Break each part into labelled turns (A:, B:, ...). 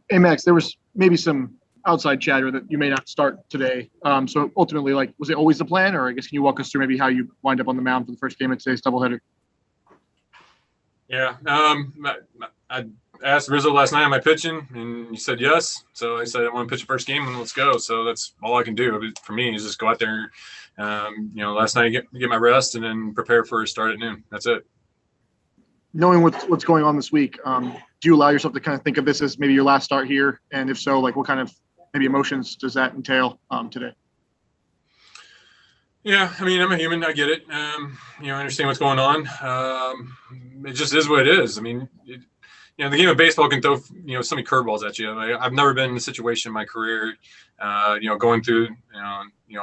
A: Hey Max, there was maybe some outside chatter that you may not start today. So ultimately, like, was it always the plan, or I guess can you walk us through maybe how you wind up on the mound for the first game of today's doubleheader?
B: Yeah. I asked Rizzo last night, am I pitching? And he said yes. So I said, I want to pitch the first game and let's go. So that's all I can do for me is just go out there. Last night get my rest and then prepare for a start at noon. That's it.
A: Knowing what's going on this week, do you allow yourself to kind of think of this as maybe your last start here? And if so, like what kind of maybe emotions does that entail today?
B: Yeah, I mean, I'm a human. I get it. I understand what's going on. It just is what it is. I mean, the game of baseball can throw, so many curveballs at you. I've never been in a situation in my career, going through,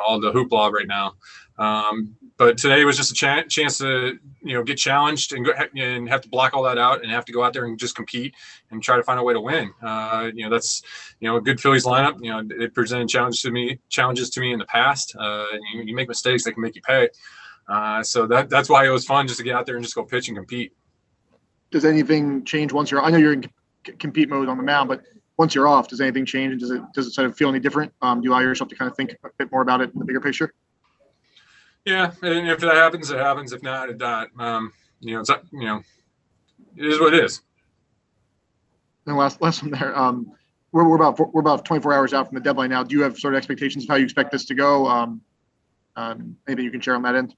B: all the hoopla right now. But today was just a chance to, get challenged and have to block all that out and have to go out there and just compete and try to find a way to win. That's, a good Phillies lineup. It presented challenges to me in the past. You make mistakes, they can make you pay. So that's why it was fun just to get out there and just go pitch and compete.
A: Does anything change once I know you're in compete mode on the mound, but once you're off, does anything change? Does it sort of feel any different? Do you allow yourself to kind of think a bit more about it in the bigger picture?
B: Yeah, and if that happens, it happens. If not, it not. It's it is what it is.
A: And last one there. We're about 24 hours out from the deadline now. Do you have sort of expectations of how you expect this to go? Anything you can share on that end?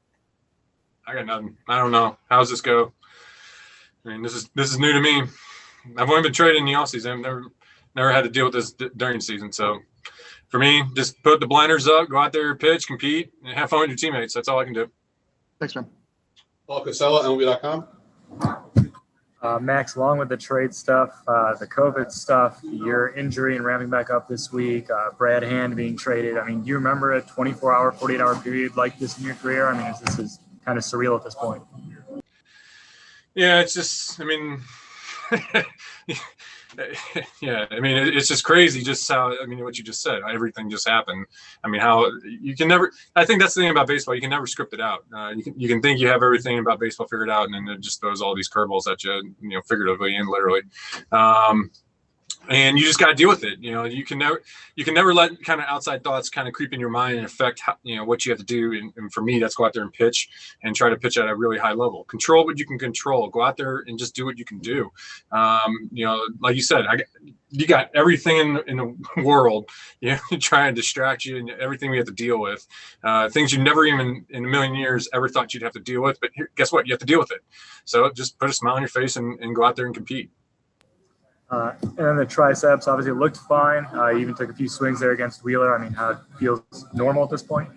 B: I got nothing. I don't know. How's this go? I mean, this is new to me. I've only been traded in the offseason. I've never had to deal with this during the season. So for me, just put the blinders up, go out there, pitch, compete, and have fun with your teammates. That's all I can do.
A: Thanks, man.
C: Paul Casella, MLB.com.
D: Max, along with the trade stuff, the COVID stuff, your injury and ramping back up this week, Brad Hand being traded. I mean, do you remember a 24-hour, 48-hour period like this in your career? I mean, this is kind of surreal at this point.
B: Yeah, it's just, I mean, yeah, I mean, it's just crazy just how, what you just said, everything just happened. I mean, how you can never, I think that's the thing about baseball. You can never script it out. You can think you have everything about baseball figured out, and then it just throws all these curveballs at you, figuratively and literally. And you just got to deal with it. You can never let kind of outside thoughts kind of creep in your mind and affect how, what you have to do. And for me, that's go out there and pitch and try to pitch at a really high level. Control what you can control. Go out there and just do what you can do. Like you said, you got everything in the world, trying to distract you and everything we have to deal with. Things you never even in a million years ever thought you'd have to deal with. But guess what? You have to deal with it. So just put a smile on your face and go out there and compete.
D: And then the triceps obviously looked fine. You even took a few swings there against Wheeler. I mean, how it feels normal at this point?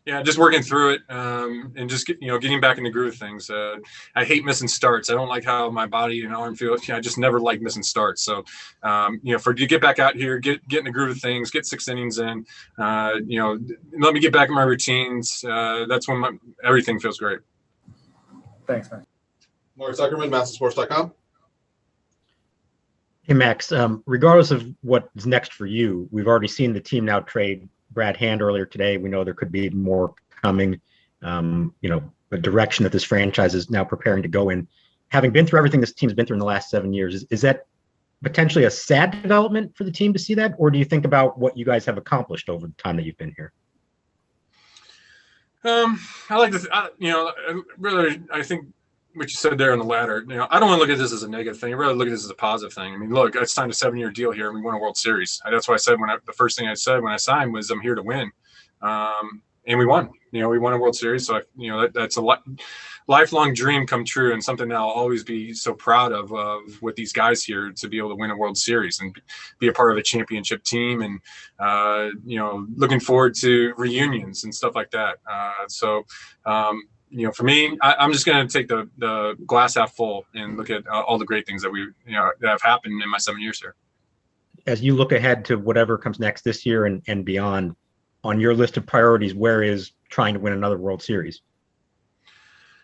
B: Yeah, just working through it and just getting back in the groove of things. I hate missing starts. I don't like how my body and arm feel. I just never like missing starts. So, for you get back out here, get in the groove of things, get 6 innings in. Let me get back in my routines. That's when everything feels great.
D: Thanks, man.
C: Mark Zuckerman, MasterSports.com.
E: Hey, Max, regardless of what's next for you, we've already seen the team now trade Brad Hand earlier today. We know there could be more coming, the direction that this franchise is now preparing to go in. Having been through everything this team's been through in the last 7 years, is that potentially a sad development for the team to see that? Or do you think about what you guys have accomplished over the time that you've been here?
B: I like this, I think what you said there on the ladder, I don't want to look at this as a negative thing. I really look at this as a positive thing. I mean, look, I signed a 7-year deal here and we won a World Series. That's why I said the first thing I said when I signed was I'm here to win. And we won. We won a World Series. So, that's a lifelong dream come true and something that I'll always be so proud of with these guys here to be able to win a World Series and be a part of a championship team and, looking forward to reunions and stuff like that. For me, I'm just going to take the glass half full and look at all the great things that that have happened in my 7 years here.
E: As you look ahead to whatever comes next this year and beyond, on your list of priorities, where is trying to win another World Series?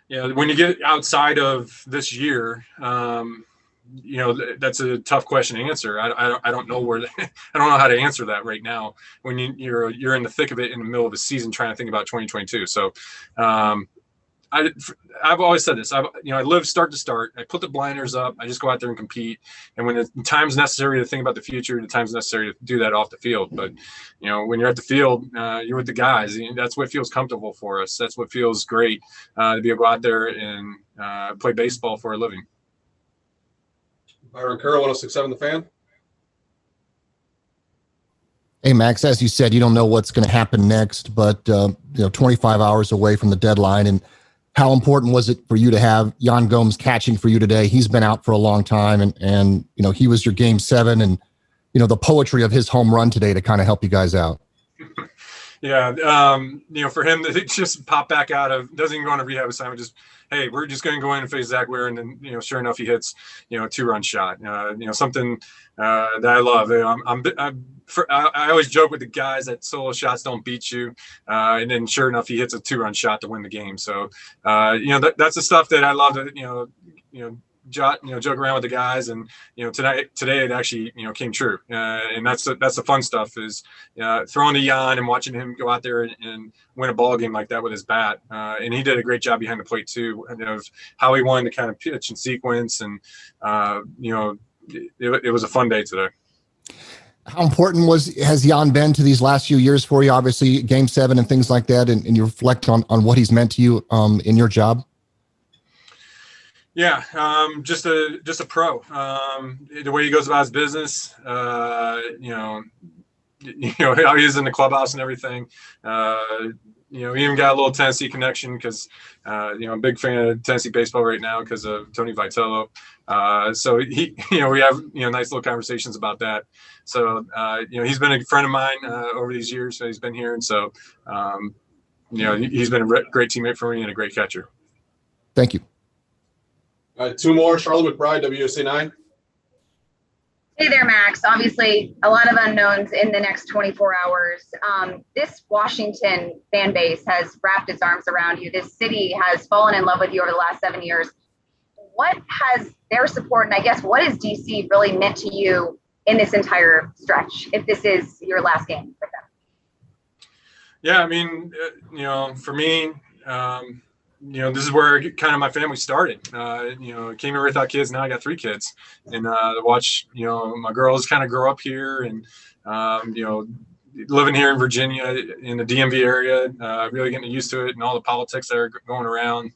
B: Yeah, when you get outside of this year, that's a tough question to answer. I don't know I don't know how to answer that right now when you're in the thick of it in the middle of the season trying to think about 2022. So I've always said this. I live start to start. I put the blinders up. I just go out there and compete. And when the time's necessary to think about the future, the time's necessary to do that off the field. But when you're at the field, you're with the guys. That's what feels comfortable for us. That's what feels great to be able to go out there and play baseball for a living.
C: Byron Kerr, 106.7 The Fan.
F: Hey, Max, as you said, you don't know what's going to happen next, but 25 hours away from the deadline. And how important was it for you to have Yan Gomes catching for you today? He's been out for a long time, and he was your game 7, and the poetry of his home run today to kind of help you guys out.
B: Yeah, for him to just pop back out of, doesn't even go on a rehab assignment, just, hey, we're just going to go in and face Zach Ware, and then sure enough, he hits a 2-run shot. Something that I love. I always joke with the guys that solo shots don't beat you, and then sure enough, he hits a 2-run shot to win the game. So that's the stuff that I love to joke around with the guys, and today it actually came true, and that's the fun stuff is throwing to Jan and watching him go out there and win a ball game like that with his bat, and he did a great job behind the plate too, of how he wanted to kind of pitch and sequence, and it was a fun day today.
F: How important has Jan been to these last few years for you? Obviously, Game 7 and things like that, and you reflect on what he's meant to you in your job.
B: Yeah, just a pro. The way he goes about his business, how he is in the clubhouse and everything. He even got a little Tennessee connection because, I'm a big fan of Tennessee baseball right now because of Tony Vitello. So we have, nice little conversations about that. So, he's been a friend of mine over these years. So he's been here. And so, he's been a great teammate for me and a great catcher.
F: Thank you.
C: All right, 2 more. Charlotte McBride, WUSA 9.
G: Hey there, Max. Obviously, a lot of unknowns in the next 24 hours. This Washington fan base has wrapped its arms around you. This city has fallen in love with you over the last 7 years. What has their support, and I guess what has DC really meant to you in this entire stretch, if this is your last game with them?
B: Yeah, I mean, for me, this is where kind of my family started. Came here without kids. Now I got 3 kids, and to watch, my girls kind of grow up here, and living here in Virginia in the DMV area, really getting used to it and all the politics that are going around.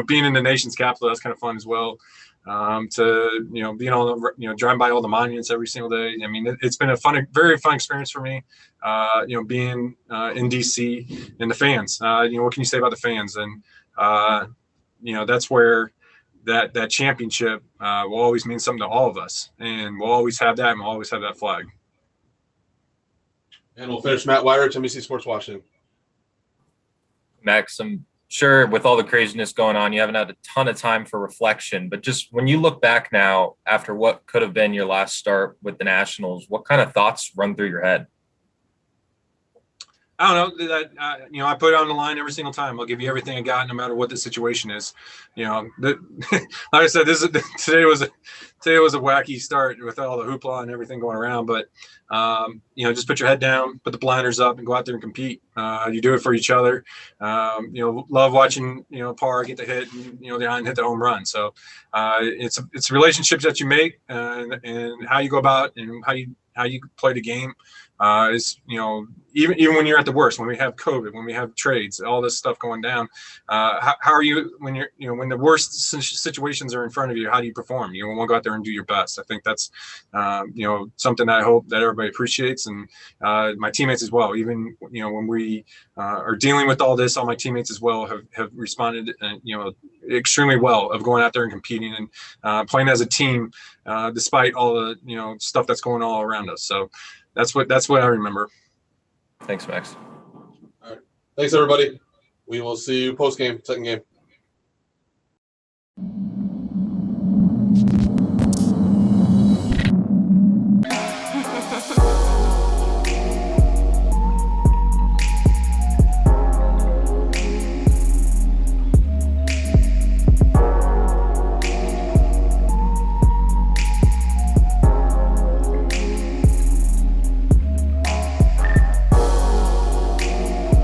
B: Being in the nation's capital, that's kind of fun as well. To being on driving by all the monuments every single day. I mean, it's been a very fun experience for me. Being in DC and the fans. What can you say about the fans? And that's where that championship will always mean something to all of us, and we'll always have that, and we'll always have that flag.
C: And we'll finish Matt Weider, NBC Sports Washington.
H: Max, I'm sure with all the craziness going on, you haven't had a ton of time for reflection, but just when you look back now after what could have been your last start with the Nationals, what kind of thoughts run through your head?
B: I don't know that, I put it on the line every single time. I'll give you everything I got, no matter what the situation is. Like I said, today was a wacky start with all the hoopla and everything going around. But just put your head down, put the blinders up, and go out there and compete. You do it for each other. Love watching Parr get the hit, and hit the home run. So it's relationships that you make, and how you go about, and how you play the game. Is even when you're at the worst, when we have COVID, when we have trades, all this stuff going down, how are you when you're when the worst situations are in front of you? How do you perform? You want to go out there and do your best. I think that's something that I hope that everybody appreciates, and my teammates as well. Even when we are dealing with all this, all my teammates as well have responded extremely well of going out there and competing and playing as a team despite all the stuff that's going all around us. So that's what I remember.
H: Thanks, Max.
C: All right. Thanks, everybody. We will see you post-game, second game.